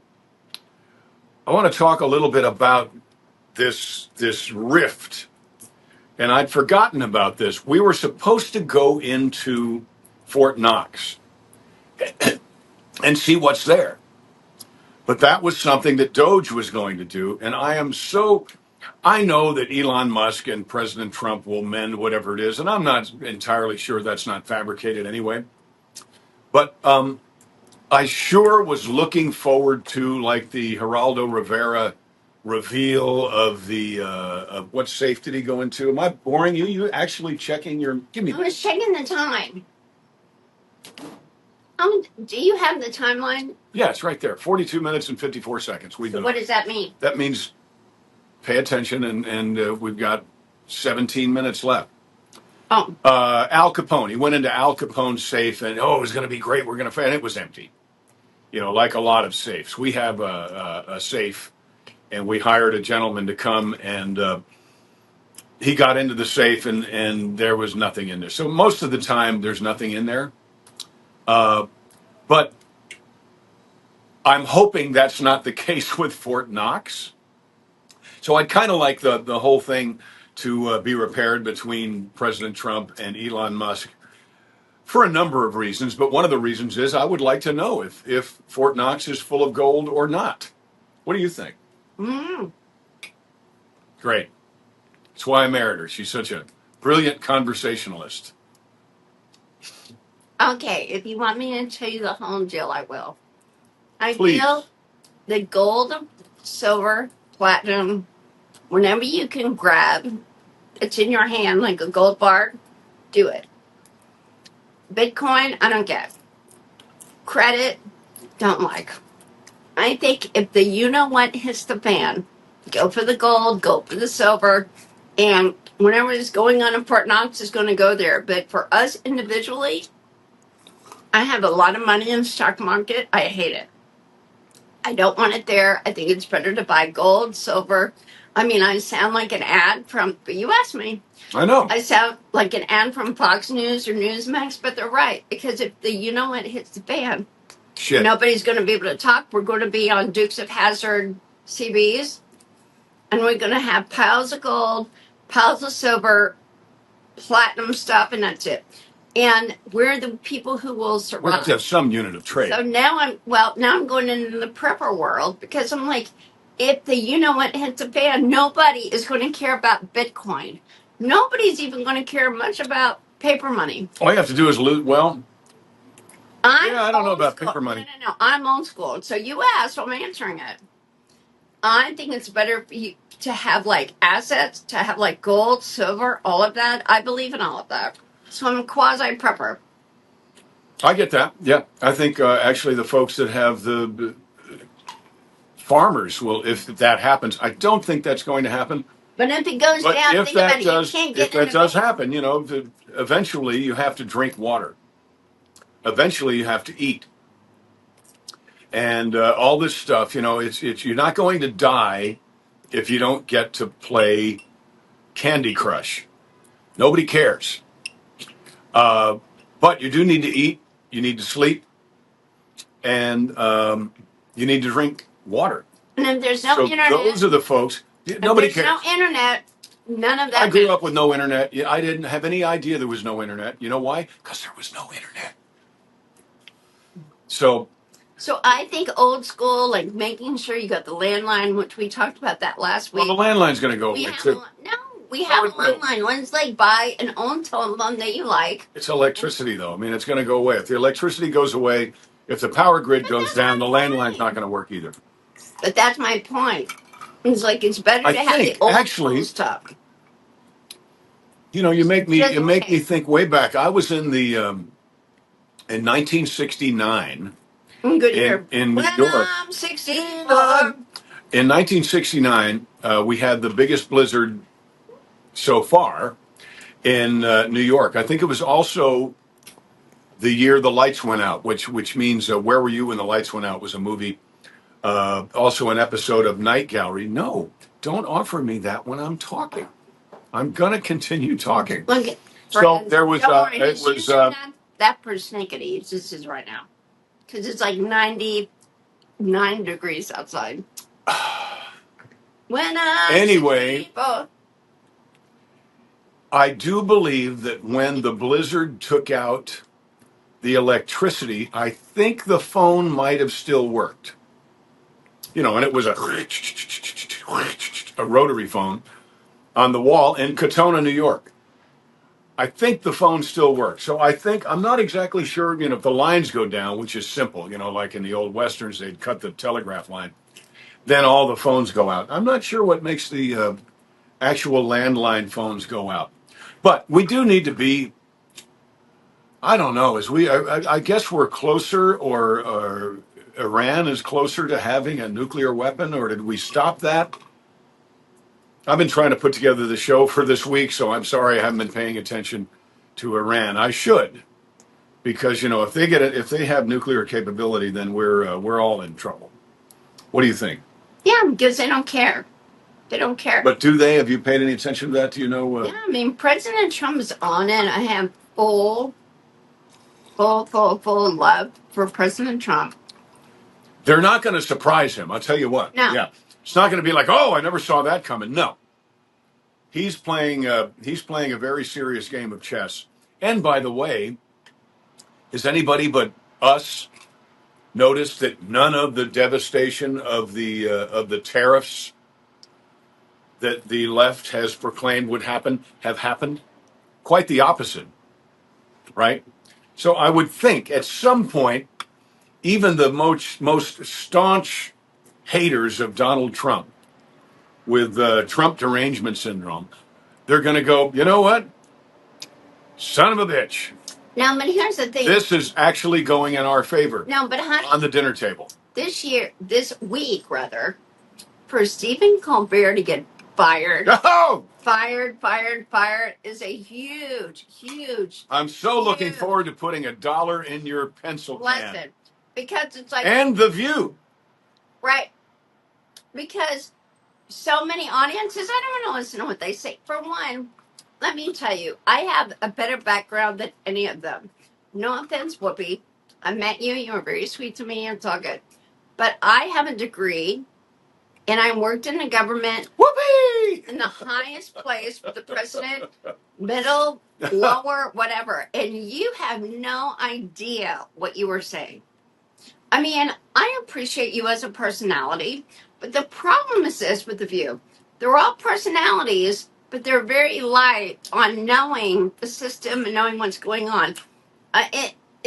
talk a little bit about this rift, and I'd forgotten about this. We were supposed to go into Fort Knox and see what's there, but that was something that Doge was going to do, and I know that Elon Musk and President Trump will mend whatever it is, and I'm not entirely sure that's not fabricated anyway. But I sure was looking forward to like the Geraldo Rivera reveal of the of what safe did he go into? Am I boring you? You actually checking your? Give me. I was checking the time. Do you have the timeline? Yeah, it's right there. 42 minutes and 54 seconds. We So know. what does that mean? That means pay attention, and we've got 17 minutes left. Oh, Al Capone. He went into Al Capone's safe, and it was going to be great. We're going to, and it was empty. Like a lot of safes. We have a safe, and we hired a gentleman to come, and he got into the safe, and there was nothing in there. So most of the time, there's nothing in there. But I'm hoping that's not the case with Fort Knox. So I'd kind of like the whole thing to be repaired between President Trump and Elon Musk for a number of reasons. But one of the reasons is I would like to know if Fort Knox is full of gold or not. What do you think? Great. That's why I married her. She's such a brilliant conversationalist. okay. If you want me to tell you the whole deal, I will. I Please. feel the gold, silver, platinum, whenever you can grab, it's in your hand like a gold bar, do it. Bitcoin, I don't get. Credit, don't like. I think if the you know what hits the fan, go for the gold, go for the silver, and whatever is going on in Fort Knox is going to go there. But for us individually, I have a lot of money in the stock market. I hate it. I don't want it there. I think it's better to buy gold, silver. I mean, I sound like an ad but you asked me. I know. I sound like an ad from Fox News or Newsmax, but they're right. Because if the you know what hits the fan, Shit. nobody's going to be able to talk. We're going to be on Dukes of Hazzard CBs, and we're going to have piles of gold, piles of silver, platinum stuff, and that's it. And we're the people who will survive. We have to have some unit of trade. So now I'm going into the prepper world because I'm like, if the hits the fan, nobody is going to care about Bitcoin. Nobody's even going to care much about paper money. All you have to do is loot. Well, I don't know about school. paper money. No. I'm old school. So you asked, so I'm answering it. I think it's better for you to have like assets, to have like gold, silver, all of that. I believe in all of that. So I'm a quasi prepper. I get that. Yeah, I think actually the folks that have the farmers will, if that happens. I don't think that's going to happen. But if it goes down, if think about that it. does, You can't get if that does happen, eventually you have to drink water. Eventually you have to eat, and all this stuff. It's you're not going to die if you don't get to play Candy Crush. Nobody cares. But you do need to eat. You need to sleep, and you need to drink water. And if there's no internet, those are the folks. Nobody cares. No internet. None of that. I grew up with no internet. I didn't have any idea there was no internet. You know why? Because there was no internet. So I think old school, like making sure you got the landline, which we talked about that last week. Well, the landline's going to go away too. We have a landline. One's like buy an own telephone that you like. It's electricity, though. I mean, it's going to go away. If the electricity goes away, if the power grid goes down, the landline's not going to work either. But that's my point. It's like it's better to have the old school stuff. You make me think way back. I was in the in 1969 Good year. in New York. I'm 69. In 1969, we had the biggest blizzard so far in New York. I think it was also the year the lights went out, which means Where Were You When the Lights Went Out was a movie. Also an episode of Night Gallery. No, don't offer me that when I'm talking. I'm gonna continue talking. Look, so there was it was that persnickety. It's just is right now because it's like 99 degrees outside. Anyway, I do believe that when the blizzard took out the electricity, I think the phone might have still worked. And it was a rotary phone on the wall in Katona, New York. I think the phone still works. So I'm not exactly sure, if the lines go down, which is simple, like in the old Westerns, they'd cut the telegraph line. Then all the phones go out. I'm not sure what makes the actual landline phones go out. But we do need to be, I don't know, I guess we're closer, or Iran is closer to having a nuclear weapon, or did we stop that? I've been trying to put together the show for this week, so I'm sorry I haven't been paying attention to Iran. I should, because if they have nuclear capability, then we're all in trouble. What do you think? Yeah, because they don't care. They don't care. But do they? Have you paid any attention to that? Do you know? Yeah, I mean, President Trump is on it. I have full love for President Trump. They're not going to surprise him. I'll tell you what. No. Yeah, it's not going to be like, oh, I never saw that coming. No. He's playing a very serious game of chess. And by the way, has anybody but us noticed that none of the devastation of the tariffs that the left has proclaimed would happen have happened? Quite the opposite, right? So I would think at some point, even the most staunch haters of Donald Trump with Trump derangement syndrome, they're going to go, you know what? Son of a bitch. Now, but here's the thing. This is actually going in our favor. No, but honey, on the dinner table. This week, for Stephen Colbert to get fired. Oh! Fired is a huge. I'm so looking forward to putting $1 in your pencil can. Listen, because it's like. And The View. Right. Because so many audiences, I don't want to listen to what they say. For one, let me tell you, I have a better background than any of them. No offense, Whoopi. I met you. You were very sweet to me. It's all good. But I have a degree and I worked in the government. Whoopee! In the highest place with the president, middle, lower, whatever. And you have no idea what you were saying. I mean, I appreciate you as a personality, but the problem is this with the View. They're all personalities, but they're very light on knowing the system and knowing what's going on.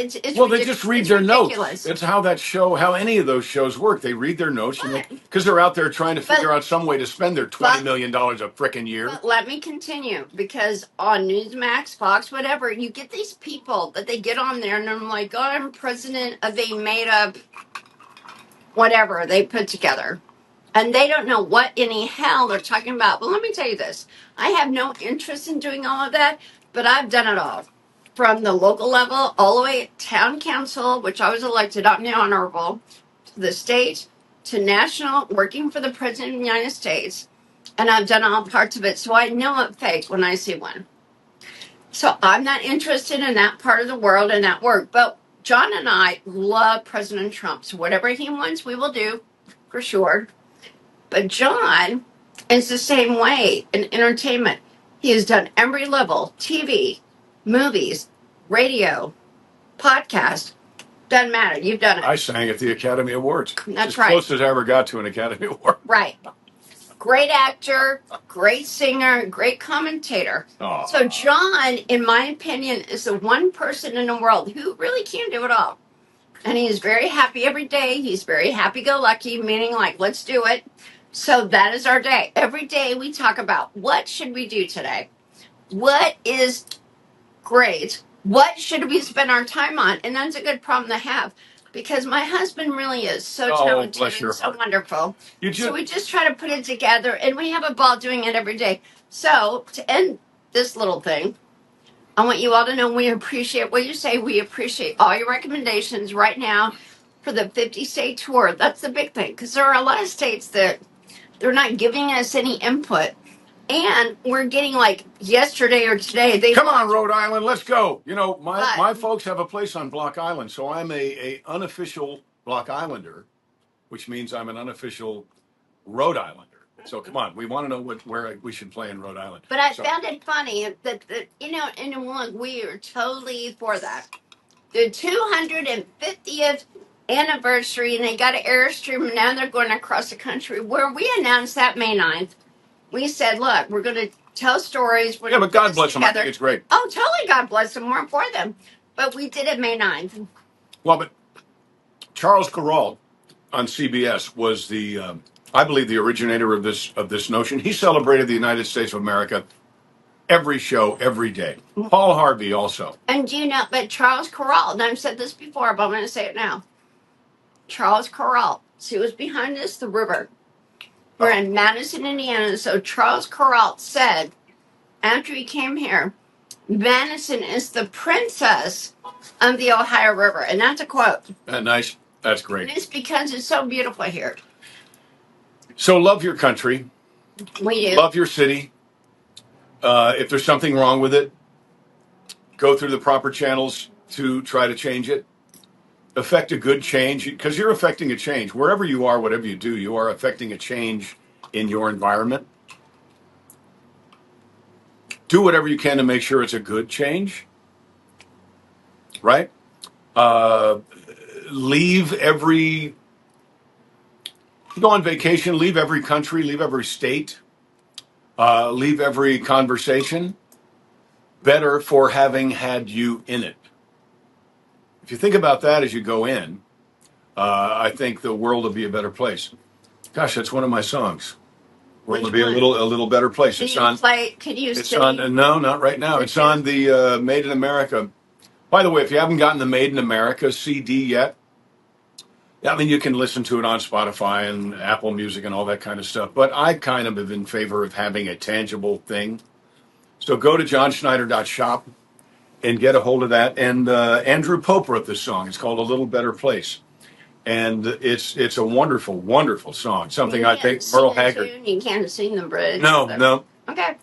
It's well, they just read their ridiculous. Notes. It's how that show, how any of those shows work. They read their notes, and because they're out there trying to figure out some way to spend their $20 million a frickin' year. But let me continue, because on Newsmax, Fox, whatever, you get these people that they get on there, and I'm like, oh, I'm president of a made-up whatever they put together. And they don't know what in the hell they're talking about. But let me tell you this. I have no interest in doing all of that, but I've done it all. From the local level, all the way at town council, which I was elected on the honorable, to the state, to national, working for the president of the United States. And I've done all parts of it. So I know it's fake when I see one. So I'm not interested in that part of the world and that work. But John and I love President Trump. So whatever he wants, we will do, for sure. But John is the same way in entertainment. He has done every level: TV, movies, radio, podcast. Doesn't matter. You've done it. I sang at the Academy Awards. That's right. As close as I ever got to an Academy Award. Right. Great actor, great singer, great commentator. Aww. So John, in my opinion, is the one person in the world who really can do it all. And he is very happy every day. He's very happy-go-lucky, meaning like, let's do it. So that is our day. Every day we talk about what should we do today? What is great? What should we spend our time on? And that's a good problem to have, because my husband really is so talented and so wonderful. So we just try to put it together, and we have a ball doing it every day. So to end this little thing, I want you all to know we appreciate what you say. We appreciate all your recommendations right now for the 50-state tour. That's the big thing, because there are a lot of states that they're not giving us any input. And we're getting, like, yesterday or today. Come on, Rhode Island, let's go. You know, my folks have a place on Block Island, so I'm a unofficial Block Islander, which means I'm an unofficial Rhode Islander. So come on, we want to know where we should play in Rhode Island. But I found it funny that you know, and we are totally for that. The 250th anniversary, and they got an Airstream, and now they're going across the country. Where we announced that May 9th, we said, look, we're going to tell stories. But God bless them. I think it's great. Oh, totally, God bless them. We're for them. But we did it May 9th. Well, but Charles Corral on CBS was I believe, the originator of this notion. He celebrated the United States of America every show, every day. Paul Harvey also. And do you know, but Charles Corral, and I've said this before, but I'm going to say it now. Charles Corral, see what's behind this? The river. We're in Madison, Indiana. So Charles Corral said, after he came here, Madison is the princess of the Ohio River. And that's a quote. Nice. That's great. And it's because it's so beautiful here. So love your country. We do. Love your city. If there's something wrong with it, go through the proper channels to try to change it. Affect a good change, because you're affecting a change. Wherever you are, whatever you do, you are affecting a change in your environment. Do whatever you can to make sure it's a good change. Right? Leave every... Go on vacation, leave every country, leave every state, leave every conversation better for having had you in it. If you think about that as you go in, I think the world will be a better place. Gosh, that's one of my songs. World will be a little better place. Can you play? Can you sing? It's on. No, not right now. It's on the Made in America. By the way, if you haven't gotten the Made in America CD yet, I mean, you can listen to it on Spotify and Apple Music and all that kind of stuff. But I kind of am in favor of having a tangible thing. So go to johnschneider.shop and get a hold of that. And Andrew Pope wrote this song. It's called A Little Better Place. And it's a wonderful, wonderful song. Something I think Merle Haggard... You can't sing the bridge. No. Okay.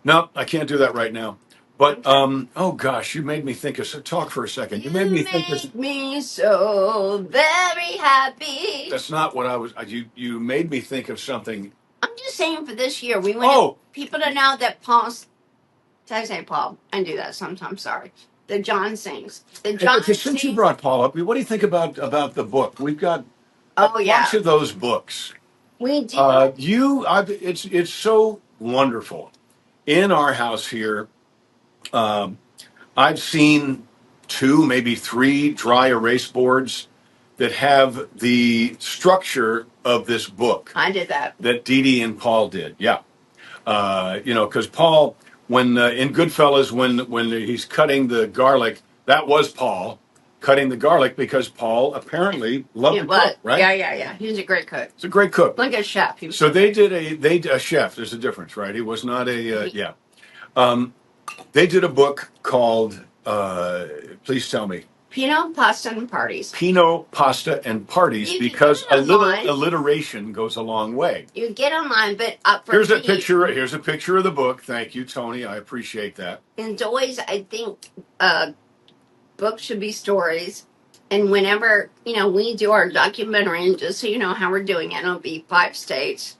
No, I can't do that right now. But oh gosh, you made me think of. Talk for a second. You made me think of. Me so very happy. That's not what I was. You made me think of something. I'm just saying for this year, we want people to know that Paul's. Did I say Paul? I do that sometimes. Sorry. The John sings. The John Since sings. you brought Paul up, what do you think about the book? We've got a bunch of those books. We do. It's so wonderful. In our house here, I've seen 2, maybe 3 dry erase boards that have the structure of this book. I did that. That Dee Dee and Paul did. Yeah. Because Paul, when in Goodfellas, when he's cutting the garlic, that was Paul cutting the garlic because Paul apparently loved to cook, right? Yeah. He was a great cook. He's a great cook. Like a chef. So they did a chef. There's a difference, right? He was not a yeah. They did a book called please tell me. Pinot, Pasta, and Parties. Pinot, Pasta, and Parties, because a little alliteration goes a long way. You get online, but up for Here's a picture. Here's a picture of the book. Thank you, Tony. I appreciate that. And always, I think books should be stories. And whenever we do our documentary, and just so you know how we're doing it, it'll be 5 states.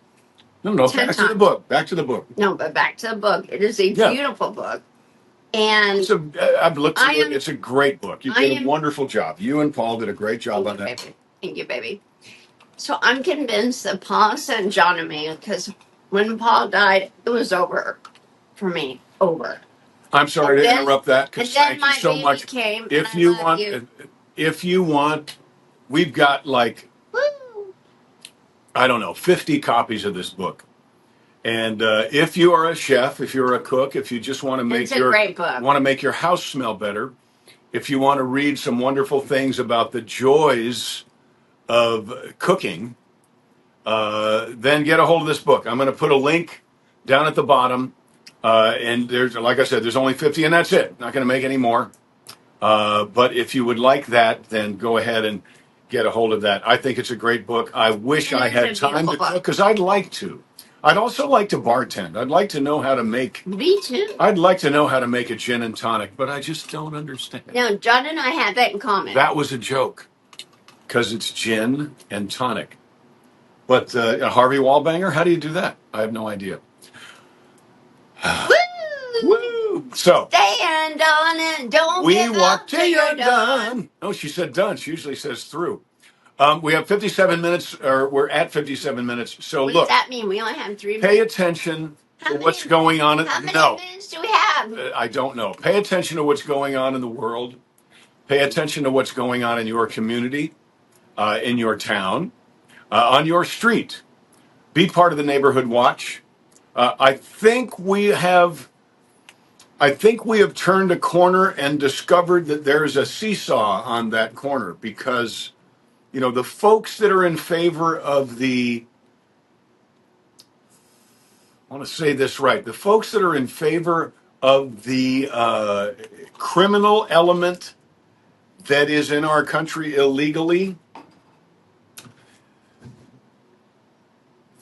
No, back to the book. Back to the book. No, but back to the book. It is a beautiful book. And I've looked at it. It's a great book. You did a wonderful job. You and Paul did a great job on that. Baby. Thank you, baby. So I'm convinced that Paul sent John to me because when Paul died, it was over for me. Over. I'm sorry to interrupt that. Because thank you so much. Came, if you want, we've got like I don't know 50 copies of this book. And if you are a chef, if you're a cook, if you just want to make your house smell better, if you want to read some wonderful things about the joys of cooking, then get a hold of this book. I'm going to put a link down at the bottom, and there's, like I said, there's only 50, and that's it. Not going to make any more. But if you would like that, then go ahead and get a hold of that. I think it's a great book. I wish I had time to cook because I'd like to. I'd also like to bartend. I'd like to know how to make. Me too. I'd like to know how to make a gin and tonic, but I just don't understand. Now, John and I have that in common. That was a joke, because it's gin and tonic. But Harvey Wallbanger, how do you do that? I have no idea. Woo! So stand on it, don't we walk till you're done. Oh, she said done. She usually says through. We have 57 minutes, or we're at 57 minutes. So what look. Does that mean? We only have 3 minutes? Pay attention to what's going on. How many minutes do we have? I don't know. Pay attention to what's going on in the world. Pay attention to what's going on in your community, in your town, on your street. Be part of the neighborhood watch. I think we have turned a corner and discovered that there's a seesaw on that corner because the folks that are in favor of I want to say this right. The folks that are in favor of the criminal element that is in our country illegally,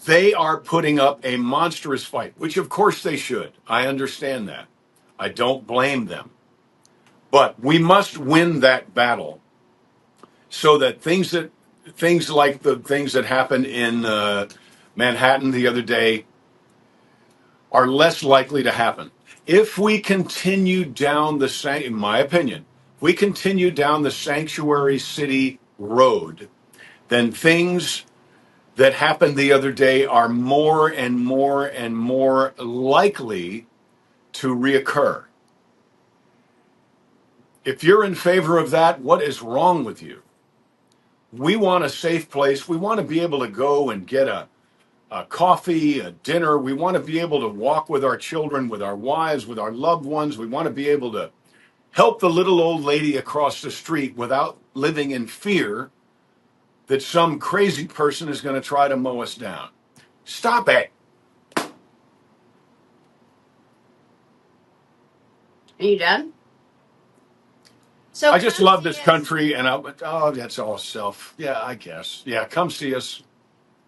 they are putting up a monstrous fight, which of course they should. I understand that. I don't blame them. But we must win that battle so that things like the things that happened in Manhattan the other day are less likely to happen. If we continue down in my opinion, if we continue down the sanctuary city road, then things that happened the other day are more and more and more likely to reoccur. If you're in favor of that, what is wrong with you? We want a safe place. We want to be able to go and get a coffee, a dinner. We want to be able to walk with our children, with our wives, with our loved ones. We want to be able to help the little old lady across the street without living in fear that some crazy person is going to try to mow us down. Stop it. Are you done? So I just love this country, and that's all self. Yeah, I guess. Yeah, come see us.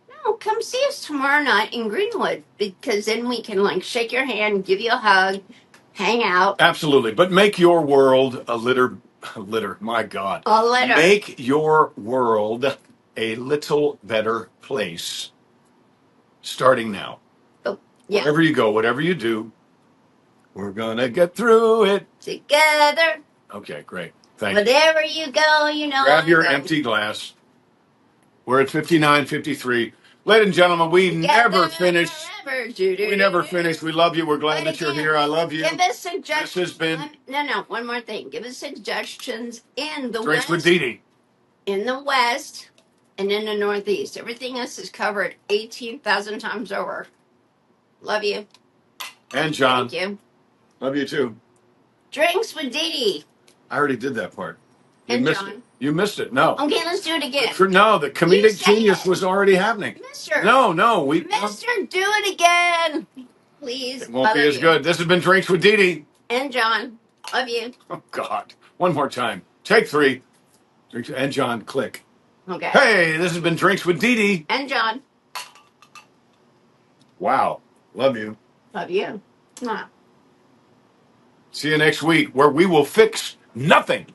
No, come see us tomorrow night in Greenwood, because then we can shake your hand, give you a hug, hang out. Absolutely. But make your world a litter, my God. A litter. Make your world a little better place starting now. Oh, yeah. Wherever you go, whatever you do, we're going to get through it together. Okay, great. Thank you. Wherever you go, you know. Grab your empty glass. We're at 59:53. Ladies and gentlemen, we never finish. We never finish. We love you. We're glad that you're here. I love you. Give us suggestions. This has been No, one more thing. Give us suggestions in the Drinks West. with Dee Dee. In the West and in the Northeast. Everything else is covered 18,000 times over. Love you. And John. Thank you. Love you too. Drinks with Dee Dee. I already did that part. You and missed John. it. You missed it. No. Okay, let's do it again. No, the comedic genius was already happening. Mister. No. Mister, do it again. Please. It won't be as good. This has been Drinks with Dee Dee. And John. Love you. Oh, God. One more time. Take 3. Drinks and John, click. Okay. Hey, this has been Drinks with Dee Dee. And John. Wow. Love you. Love you. Mwah. See you next week where we will fix nothing.